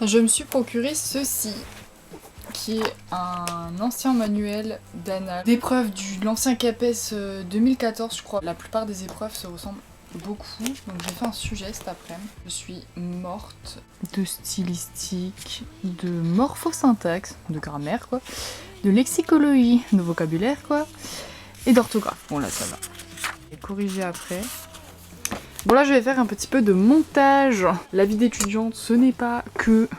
Je me suis procuré ceci, qui est un ancien manuel d'annales, d'épreuves de l'ancien CAPES 2014 je crois. La plupart des épreuves se ressemblent beaucoup, donc j'ai fait un sujet cet après-midi. Je suis morte de stylistique, de morphosyntaxe, de grammaire quoi, de lexicologie, de vocabulaire quoi, et d'orthographe. Bon là ça va. Et corriger après. Bon là je vais faire un petit peu de montage. La vie d'étudiante ce n'est pas que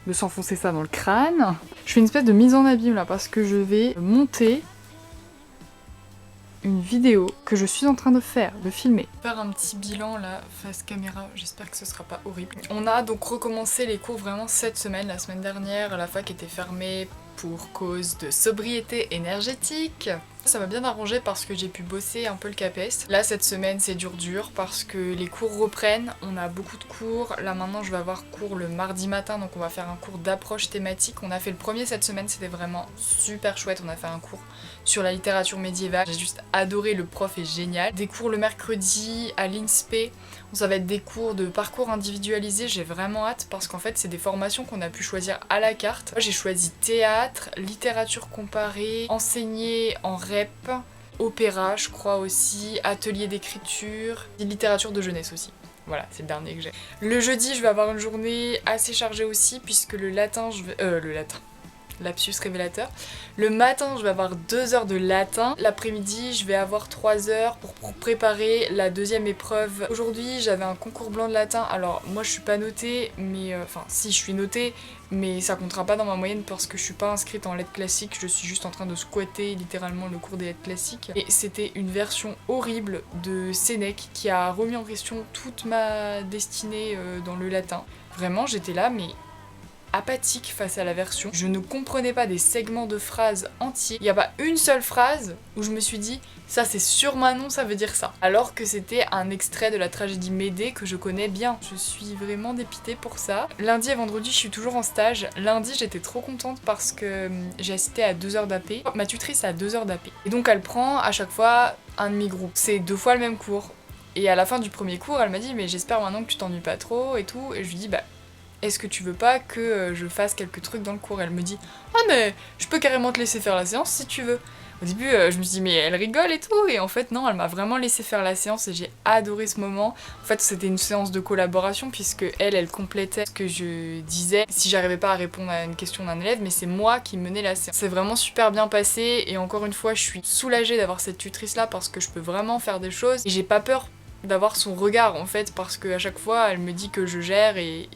de s'enfoncer ça dans le crâne. Je fais une espèce de mise en abîme là parce que je vais monter une vidéo que je suis en train de faire, de filmer. Faire un petit bilan là, face caméra, j'espère que ce sera pas horrible. On a donc recommencé les cours vraiment cette semaine. La semaine dernière, la fac était fermée pour cause de sobriété énergétique. Ça m'a bien arrangé parce que j'ai pu bosser un peu le CAPES. Là cette semaine c'est dur parce que les cours reprennent, on a beaucoup de cours. Là maintenant je vais avoir cours le mardi matin, donc on va faire un cours d'approche thématique. On a fait le premier cette semaine, c'était vraiment super chouette. On a fait un cours sur la littérature médiévale. J'ai juste adoré, le prof est génial. Des cours le mercredi à l'INSPE. Ça va être des cours de parcours individualisé, j'ai vraiment hâte parce qu'en fait c'est des formations qu'on a pu choisir à la carte. Moi j'ai choisi théâtre, littérature comparée, enseigner en REP, opéra je crois aussi, atelier d'écriture, et littérature de jeunesse aussi. Voilà, c'est le dernier que j'ai. Le jeudi je vais avoir une journée assez chargée aussi puisque le latin je vais... lapsus révélateur. Le matin, je vais avoir 2 heures de latin. L'après-midi, je vais avoir 3 heures pour préparer la deuxième épreuve. Aujourd'hui, j'avais un concours blanc de latin. Alors, moi, je suis pas notée, mais... Enfin, si, je suis notée, mais ça comptera pas dans ma moyenne parce que je suis pas inscrite en lettres classiques. Je suis juste en train de squatter littéralement le cours des lettres classiques. Et c'était une version horrible de Sénèque qui a remis en question toute ma destinée dans le latin. Vraiment, j'étais là, mais... apathique face à la version. Je ne comprenais pas des segments de phrases entiers. Il n'y a pas une seule phrase où je me suis dit ça c'est sur Manon, ça veut dire ça. Alors que c'était un extrait de la tragédie Médée que je connais bien. Je suis vraiment dépitée pour ça. Lundi et vendredi je suis toujours en stage. Lundi j'étais trop contente parce que j'ai assisté à 2 heures d'AP. Ma tutrice a 2 heures d'AP. Et donc elle prend à chaque fois un demi-groupe. C'est 2 fois le même cours. Et à la fin du premier cours elle m'a dit mais j'espère maintenant que tu t'ennuies pas trop et tout. Et je lui dis bah est-ce que tu veux pas que je fasse quelques trucs dans le cours? Elle me dit ah mais je peux carrément te laisser faire la séance si tu veux. Au début je me suis dit mais elle rigole et tout, et en fait non, elle m'a vraiment laissé faire la séance et j'ai adoré ce moment. En fait c'était une séance de collaboration puisque elle complétait ce que je disais si j'arrivais pas à répondre à une question d'un élève, mais c'est moi qui menais la séance. C'est vraiment super bien passé et encore une fois je suis soulagée d'avoir cette tutrice là parce que je peux vraiment faire des choses et j'ai pas peur d'avoir son regard en fait parce qu'à chaque fois elle me dit que je gère et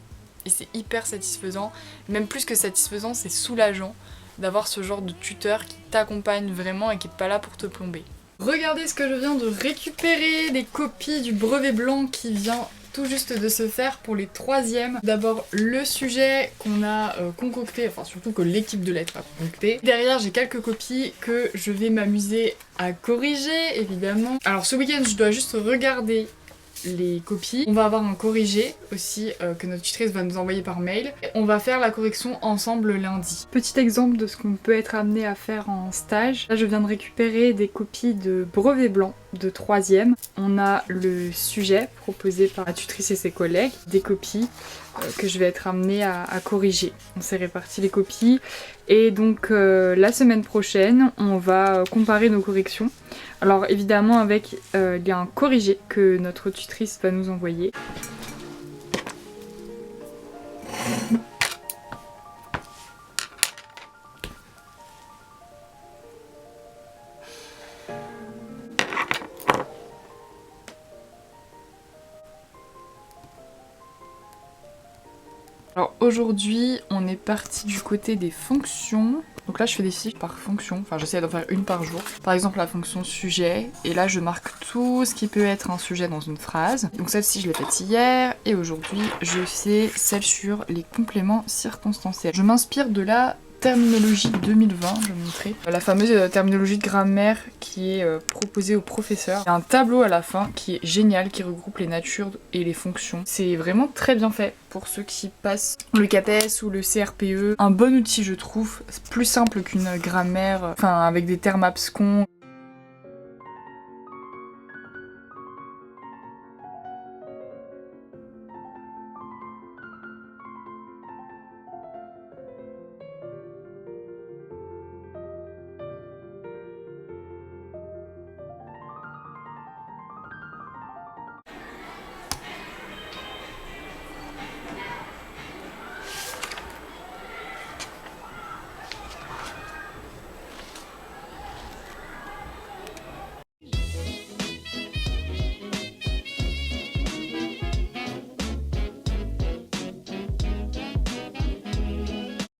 c'est hyper satisfaisant, même plus que satisfaisant, c'est soulageant d'avoir ce genre de tuteur qui t'accompagne vraiment et qui est pas là pour te plomber. Regardez ce que je viens de récupérer, des copies du brevet blanc qui vient tout juste de se faire pour les 3e. D'abord le sujet qu'on a concocté, enfin surtout que l'équipe de lettres a concocté. Derrière j'ai quelques copies que je vais m'amuser à corriger évidemment. Alors ce week-end je dois juste regarder les copies. On va avoir un corrigé aussi que notre tutrice va nous envoyer par mail. On va faire la correction ensemble lundi. Petit exemple de ce qu'on peut être amené à faire en stage. Là je viens de récupérer des copies de brevet blanc de 3e. On a le sujet proposé par la tutrice et ses collègues, des copies que je vais être amenée à corriger. On s'est réparti les copies et donc la semaine prochaine on va comparer nos corrections. Alors évidemment avec il y a un corrigé que notre tutrice va nous envoyer. Alors aujourd'hui on est parti du côté des fonctions. Donc là je fais des fiches par fonction, enfin j'essaie d'en faire une par jour. Par exemple la fonction sujet, et là je marque tout ce qui peut être un sujet dans une phrase. Donc celle-ci je l'ai faite hier, et aujourd'hui je fais celle sur les compléments circonstanciels. Je m'inspire de la terminologie 2020, je vais vous montrer. La fameuse terminologie de grammaire qui est proposée au professeur. Il y a un tableau à la fin qui est génial, qui regroupe les natures et les fonctions. C'est vraiment très bien fait pour ceux qui passent le CAPES ou le CRPE. Un bon outil je trouve, plus simple qu'une grammaire, enfin avec des termes abscons.